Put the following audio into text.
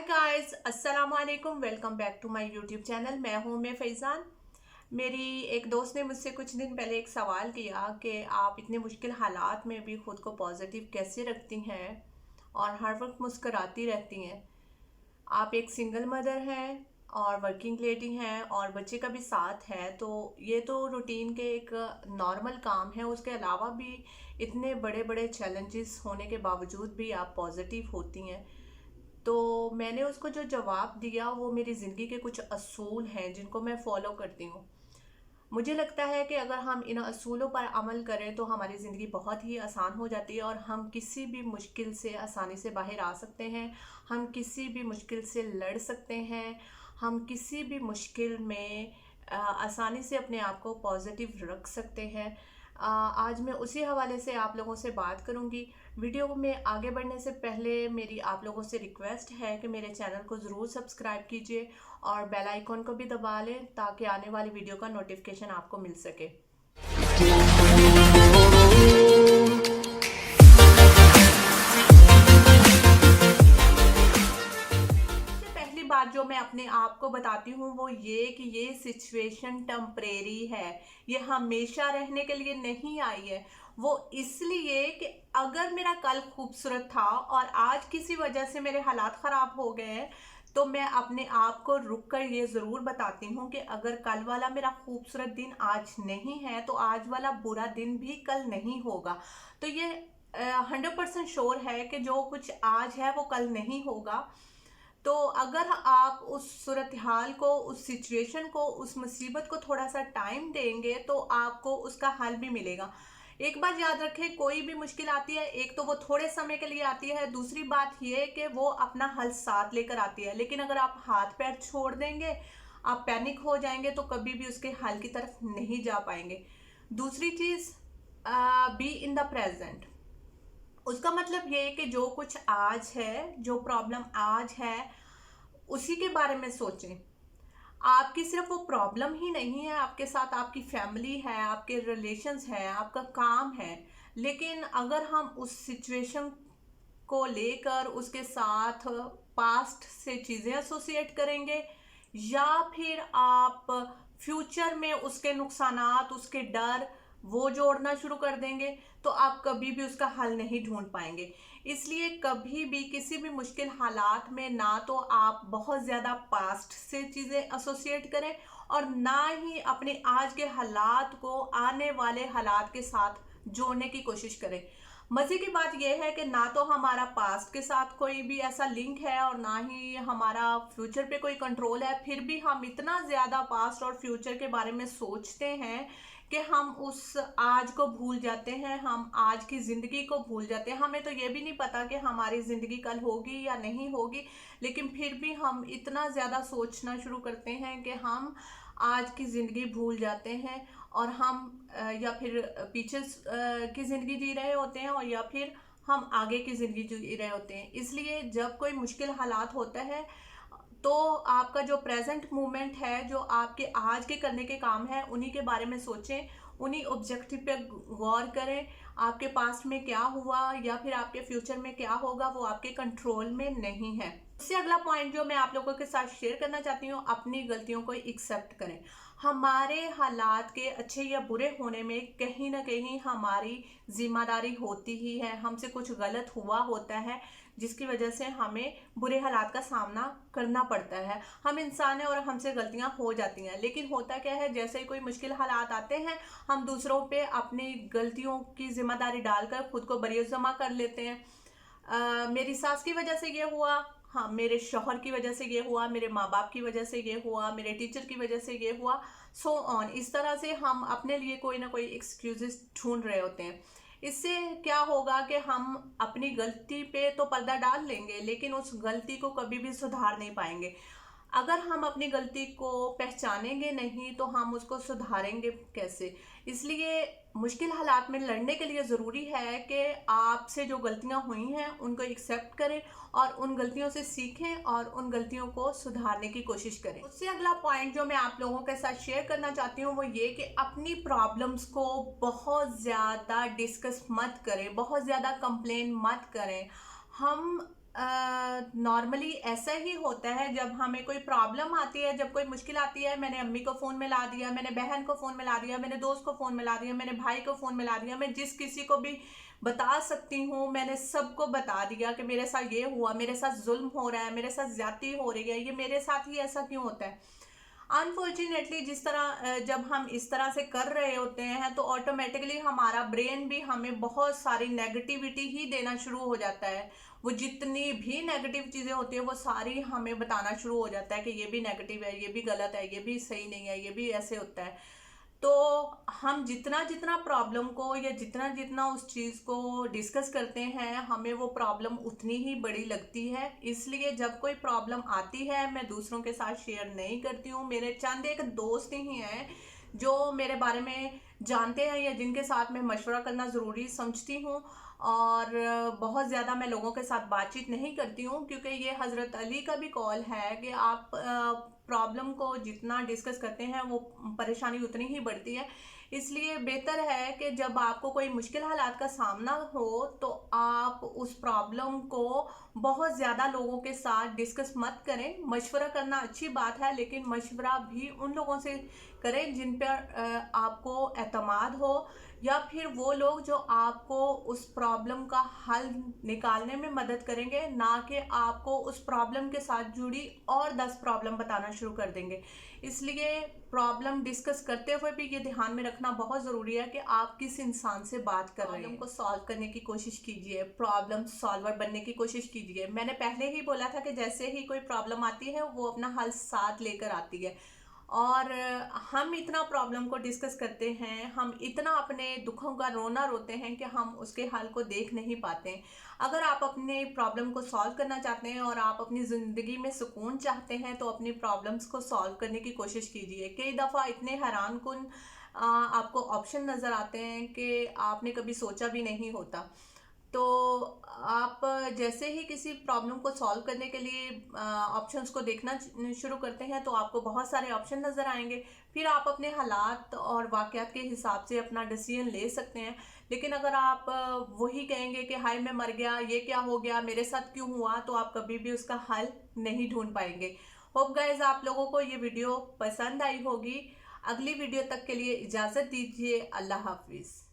Guys, अस्सलाम वालेकुम। Welcome back to my YouTube channel. मैं हूं फैज़ान। मेरी एक दोस्त ने मुझसे कुछ दिन पहले एक सवाल किया कि आप इतने मुश्किल हालात में भी खुद को पॉजिटिव कैसे रखती हैं और हर वक्त मुस्कराती रहती हैं। आप एक सिंगल मदर हैं और वर्किंग लेडी हैं और बच्चे का भी साथ है, तो ये तो रूटीन के एक नॉर्मल काम है। उसके अलावा भी इतने बड़े बड़े चैलेंजेस होने के बावजूद भी आप पॉजिटिव होती हैं। तो मैंने उसको जो जवाब दिया वो मेरी ज़िंदगी के कुछ असूल हैं जिनको मैं फॉलो करती हूँ। मुझे लगता है कि अगर हम इन असूलों पर अमल करें तो हमारी ज़िंदगी बहुत ही आसान हो जाती है और हम किसी भी मुश्किल से आसानी से बाहर आ सकते हैं। हम किसी भी मुश्किल से लड़ सकते हैं। हम किसी भी मुश्किल में आसानी से अपने आप को पॉजिटिव रख सकते हैं। आज मैं उसी हवाले से आप लोगों से बात करूंगी। वीडियो में आगे बढ़ने से पहले मेरी आप लोगों से रिक्वेस्ट है कि मेरे चैनल को ज़रूर सब्सक्राइब कीजिए और बेल आइकॉन को भी दबा लें ताकि आने वाली वीडियो का नोटिफिकेशन आपको मिल सके। सबसे पहली बात जो मैं अपने आप को बताती हूँ वो ये कि ये सिचुएशन टेम्परेरी है। ये हमेशा रहने के लिए नहीं आई है। वो इसलिए कि अगर मेरा कल खूबसूरत था और आज किसी वजह से मेरे हालात ख़राब हो गए हैं, तो मैं अपने आप को रुक कर ये ज़रूर बताती हूँ कि अगर कल वाला मेरा खूबसूरत दिन आज नहीं है तो आज वाला बुरा दिन भी कल नहीं होगा। तो ये 100% श्योर है कि जो कुछ आज है वो कल नहीं होगा। तो अगर आप उस सूरत हाल को, उस सिचुएशन को, उस मुसीबत को थोड़ा सा टाइम देंगे तो आपको उसका हल भी मिलेगा। एक बात याद रखें, कोई भी मुश्किल आती है, एक तो वो थोड़े समय के लिए आती है, दूसरी बात ये कि वो अपना हल साथ लेकर आती है। लेकिन अगर आप हाथ पैर छोड़ देंगे, आप पैनिक हो जाएंगे तो कभी भी उसके हल की तरफ नहीं जा पाएंगे। दूसरी चीज़, बी इन द प्रेजेंट। उसका मतलब ये है कि जो कुछ आज है, जो प्रॉब्लम आज है, उसी के बारे में सोचें। आपकी सिर्फ वो प्रॉब्लम ही नहीं है, आपके साथ आपकी फैमिली है, आपके रिलेशंस है, आपका काम है। लेकिन अगर हम उस सिचुएशन को लेकर उसके साथ पास्ट से चीज़ें एसोसिएट करेंगे या फिर आप फ्यूचर में उसके नुकसानात, उसके डर वो जोड़ना शुरू कर देंगे, तो आप कभी भी उसका हल नहीं ढूंढ पाएंगे। इसलिए कभी भी किसी भी मुश्किल हालात में ना तो आप बहुत ज़्यादा पास्ट से चीज़ें एसोसिएट करें और ना ही अपने आज के हालात को आने वाले हालात के साथ जोड़ने की कोशिश करें। मजे की बात यह है कि ना तो हमारा पास्ट के साथ कोई भी ऐसा लिंक है और ना ही हमारा फ्यूचर पे कोई कंट्रोल है, फिर भी हम इतना ज़्यादा पास्ट और फ्यूचर के बारे में सोचते हैं कि हम उस आज को भूल जाते हैं, हम आज की ज़िंदगी को भूल जाते हैं। हमें तो ये भी नहीं पता कि हमारी ज़िंदगी कल होगी या नहीं होगी, लेकिन फिर भी हम इतना ज़्यादा सोचना शुरू करते हैं कि हम आज की ज़िंदगी भूल जाते हैं और हम या फिर पीछे की ज़िंदगी जी रहे होते हैं और या फिर हम आगे की ज़िंदगी जी रहे होते हैं। इसलिए जब कोई मुश्किल हालात होता है तो आपका जो प्रेजेंट मोमेंट है, जो आपके आज के करने के काम है, उन्हीं के बारे में सोचें, उन्हीं ऑब्जेक्टिव पे गौर करें। आपके पास्ट में क्या हुआ या फिर आपके फ्यूचर में क्या होगा वो आपके कंट्रोल में नहीं है। उससे अगला पॉइंट जो मैं आप लोगों के साथ शेयर करना चाहती हूँ, अपनी गलतियों को एक्सेप्ट करें। हमारे हालात के अच्छे या बुरे होने में कहीं ना कहीं हमारी जिम्मेदारी होती ही है। हमसे कुछ गलत हुआ होता है जिसकी वजह से हमें बुरे हालात का सामना करना पड़ता है। हम इंसान हैं और हमसे गलतियां हो जाती हैं, लेकिन होता क्या है, जैसे ही कोई मुश्किल हालात आते हैं हम दूसरों पे अपनी गलतियों की जिम्मेदारी डालकर खुद को बरियज़मा कर लेते हैं। मेरी सास की वजह से ये हुआ, हाँ मेरे शौहर की वजह से ये हुआ, मेरे माँ बाप की वजह से ये हुआ, मेरे टीचर की वजह से ये हुआ, सो ऑन। इस तरह से हम अपने लिए कोई ना कोई एक्सक्यूजेस ढूंढ रहे होते हैं। इससे क्या होगा कि हम अपनी गलती पे तो पर्दा डाल लेंगे लेकिन उस गलती को कभी भी सुधार नहीं पाएंगे। अगर हम अपनी गलती को पहचानेंगे नहीं तो हम उसको सुधारेंगे कैसे। इसलिए मुश्किल हालात में लड़ने के लिए ज़रूरी है कि आपसे जो गलतियां हुई हैं उनको एक्सेप्ट करें और उन गलतियों से सीखें और उन गलतियों को सुधारने की कोशिश करें। उससे अगला पॉइंट जो मैं आप लोगों के साथ शेयर करना चाहती हूँ वो ये कि अपनी प्रॉब्लम्स को बहुत ज़्यादा डिस्कस मत करें, बहुत ज़्यादा कंप्लेन मत करें। हम नॉर्मली ऐसा ही होता है जब हमें कोई प्रॉब्लम आती है, जब कोई मुश्किल आती है, मैंने अम्मी को फ़ोन मिला दिया, मैंने बहन को फ़ोन मिला दिया, मैंने दोस्त को फ़ोन मिला दिया, मैंने भाई को फ़ोन मिला दिया, मैं जिस किसी को भी बता सकती हूँ मैंने सबको बता दिया कि मेरे साथ ये हुआ, मेरे साथ जुल्म हो रहा है, मेरे साथ ज्यादती हो रही है, ये मेरे साथ ही ऐसा क्यों होता है। अनफॉर्चुनेटली जिस तरह जब हम इस तरह से कर रहे होते हैं तो ऑटोमेटिकली हमारा ब्रेन भी हमें बहुत सारी नेगेटिविटी ही देना शुरू हो जाता है। वो जितनी भी नेगेटिव चीज़ें होती है वो सारी हमें बताना शुरू हो जाता है कि ये भी नेगेटिव है, ये भी गलत है, ये भी सही नहीं है, ये भी ऐसे होता है। तो हम जितना जितना प्रॉब्लम को या जितना जितना उस चीज़ को डिस्कस करते हैं हमें वो प्रॉब्लम उतनी ही बड़ी लगती है। इसलिए जब कोई प्रॉब्लम आती है मैं दूसरों के साथ शेयर नहीं करती हूँ। मेरे चंद एक दोस्त ही हैं जो मेरे बारे में जानते हैं या जिनके साथ मैं मशवरा करना ज़रूरी समझती हूँ। और बहुत ज़्यादा मैं लोगों के साथ बातचीत नहीं करती हूँ क्योंकि ये हज़रत अली का भी कॉल है कि आप प्रॉब्लम को जितना डिस्कस करते हैं वो परेशानी उतनी ही बढ़ती है। इसलिए बेहतर है कि जब आपको कोई मुश्किल हालात का सामना हो तो आप उस प्रॉब्लम को बहुत ज़्यादा लोगों के साथ डिस्कस मत करें। मशवरा करना अच्छी बात है लेकिन मशवरा भी उन लोगों से करें जिन पर आपको एतमाद हो, या फिर वो लोग जो आपको उस प्रॉब्लम का हल निकालने में मदद करेंगे, ना कि आपको उस प्रॉब्लम के साथ जुड़ी और 10 प्रॉब्लम बताना शुरू कर देंगे। इसलिए प्रॉब्लम डिस्कस करते हुए भी ये ध्यान में रखना बहुत ज़रूरी है कि आप किस इंसान से बात कर रहे हैं। प्रॉब्लम को सॉल्व करने की कोशिश कीजिए, प्रॉब्लम सॉल्वर बनने की कोशिश कीजिए। मैंने पहले ही बोला था कि जैसे ही कोई प्रॉब्लम आती है वो अपना हल साथ लेकर आती है। और हम इतना प्रॉब्लम को डिस्कस करते हैं, हम इतना अपने दुखों का रोना रोते हैं कि हम उसके हल को देख नहीं पाते। अगर आप अपने प्रॉब्लम को सॉल्व करना चाहते हैं और आप अपनी ज़िंदगी में सुकून चाहते हैं तो अपनी प्रॉब्लम्स को सॉल्व करने की कोशिश कीजिए। कई दफ़ा इतने हैरान कुन आपको ऑप्शन नज़र आते हैं कि आपने कभी सोचा भी नहीं होता। तो आप जैसे ही किसी प्रॉब्लम को सॉल्व करने के लिए ऑप्शंस को देखना शुरू करते हैं तो आपको बहुत सारे ऑप्शन नज़र आएंगे। फिर आप अपने हालात और वाक़यात के हिसाब से अपना डिसीजन ले सकते हैं। लेकिन अगर आप वही कहेंगे कि हाय मैं मर गया, ये क्या हो गया, मेरे साथ क्यों हुआ, तो आप कभी भी उसका हल नहीं ढूंढ पाएंगे। होप गाइज आप लोगों को ये वीडियो पसंद आई होगी। अगली वीडियो तक के लिए इजाज़त दीजिए। अल्लाह हाफिज़।